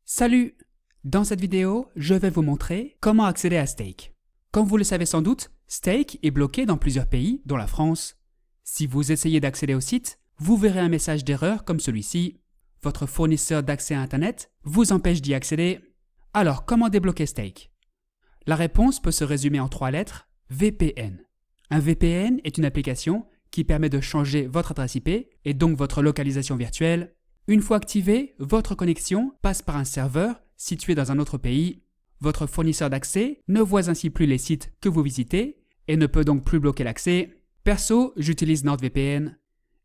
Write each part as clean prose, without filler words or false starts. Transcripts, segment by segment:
Salut! Dans cette vidéo, je vais vous montrer comment accéder à Stake. Comme vous le savez sans doute, Stake est bloqué dans plusieurs pays, dont la France. Si vous essayez d'accéder au site, vous verrez un message d'erreur comme celui-ci. Votre fournisseur d'accès à Internet vous empêche d'y accéder. Alors, comment débloquer Stake? La réponse peut se résumer en 3 lettres, VPN. Un VPN est une application qui permet de changer votre adresse IP et donc votre localisation virtuelle. Une fois activée, votre connexion passe par un serveur situé dans un autre pays. Votre fournisseur d'accès ne voit ainsi plus les sites que vous visitez et ne peut donc plus bloquer l'accès. Perso, j'utilise NordVPN.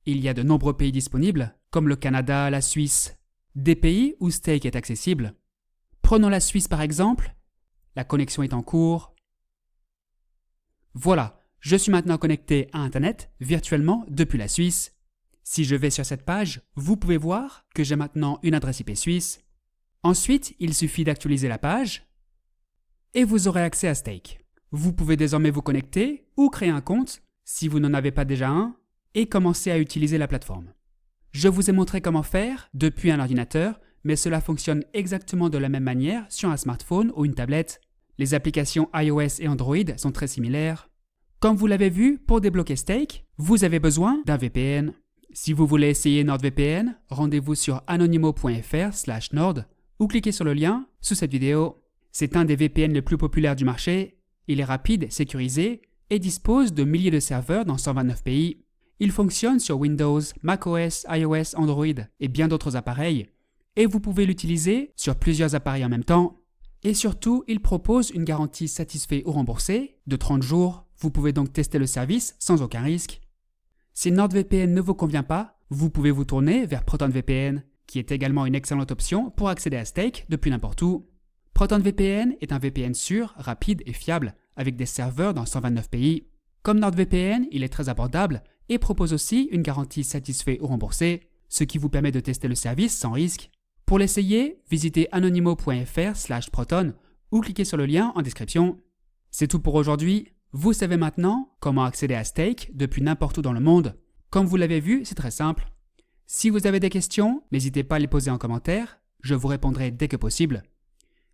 Il y a de nombreux pays disponibles, comme le Canada, la Suisse, des pays où Stake est accessible. Prenons la Suisse par exemple. La connexion est en cours. Voilà, je suis maintenant connecté à Internet virtuellement depuis la Suisse. Si je vais sur cette page, vous pouvez voir que j'ai maintenant une adresse IP suisse. Ensuite, il suffit d'actualiser la page et vous aurez accès à Stake. Vous pouvez désormais vous connecter ou créer un compte si vous n'en avez pas déjà un et commencer à utiliser la plateforme. Je vous ai montré comment faire depuis un ordinateur, mais cela fonctionne exactement de la même manière sur un smartphone ou une tablette. Les applications iOS et Android sont très similaires. Comme vous l'avez vu, pour débloquer Stake, vous avez besoin d'un VPN. Si vous voulez essayer NordVPN, rendez-vous sur anonymo.fr/nord ou cliquez sur le lien sous cette vidéo. C'est un des VPN les plus populaires du marché. Il est rapide, sécurisé et dispose de milliers de serveurs dans 129 pays. Il fonctionne sur Windows, macOS, iOS, Android et bien d'autres appareils. Et vous pouvez l'utiliser sur plusieurs appareils en même temps. Et surtout, il propose une garantie satisfait ou remboursé de 30 jours. Vous pouvez donc tester le service sans aucun risque. Si NordVPN ne vous convient pas, vous pouvez vous tourner vers ProtonVPN, qui est également une excellente option pour accéder à Stake depuis n'importe où. ProtonVPN est un VPN sûr, rapide et fiable, avec des serveurs dans 129 pays. Comme NordVPN, il est très abordable et propose aussi une garantie satisfait ou remboursé, ce qui vous permet de tester le service sans risque. Pour l'essayer, visitez anonymo.fr/proton ou cliquez sur le lien en description. C'est tout pour aujourd'hui. Vous savez maintenant comment accéder à Stake depuis n'importe où dans le monde. Comme vous l'avez vu, c'est très simple. Si vous avez des questions, n'hésitez pas à les poser en commentaire, je vous répondrai dès que possible.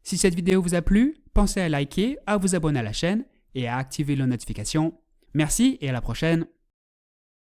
Si cette vidéo vous a plu, pensez à liker, à vous abonner à la chaîne et à activer les notifications. Merci et à la prochaine.